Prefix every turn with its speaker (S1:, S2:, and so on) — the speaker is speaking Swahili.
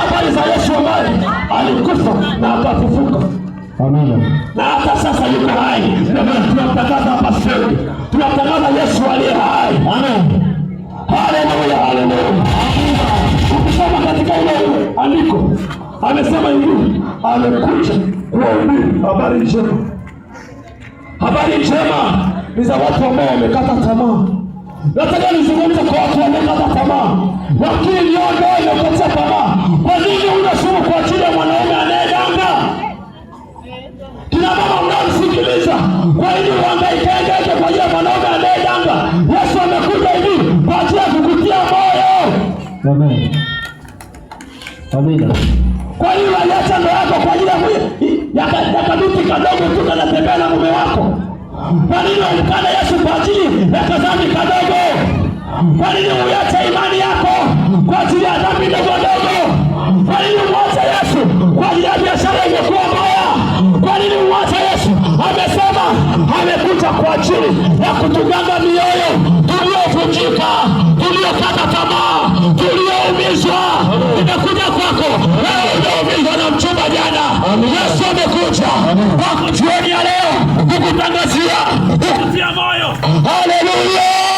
S1: habari za Yesu ambaye alikufa na akafufuka. Amina. Na hata sasa yuko hai. Ndio maana tunamtangaza hapa sasa. Tunamtangaza Yesu aliye hai. Amen. Haleluya, haleluya. Ukisoma katika ile andiko, amesema hivi, amekuja kuhubiri habari njema. Habari njema ni za watu ambao wamekata tamaa. Nataka nizungumze kwa watu wamekata tamaa. Lakini ndio imekatia tamaa. Kwa nini unasumu kwa ajili ya mwanaume anayedanga? Kina mama mnaonisikiliza, kwa nini uhangaike kwa ajili ya mwanaume anayedanga? Yesu amekuja hivi kwa ajili ya kukutia moyo. Amen. Amina. Kwa nini unaacha ndoa yako kwa ajili ya kaduti kadogo tu kanatembea na mume wako? Kwa nini unamkana Yesu kwa ajili ya kadhambi kadogo? Kwa nini uache imani yako kwa ajili ya dhambi ndogo ndogo? Kwa nini umwache Yesu kwa ajili ya biashara iliyokuwa mbaya? Kwa nini umwache Yesu? Amesema amekuja kwa ajili ya kutuganga mioyo tuliovunjika, tuliokata tamaa, tulioumizwa. Nimekuja kwako wewe ulioumizwa na mchumba jana. Yesu amekuja kwa jioni ya leo kukutangazia, kukutia moyo. Haleluya.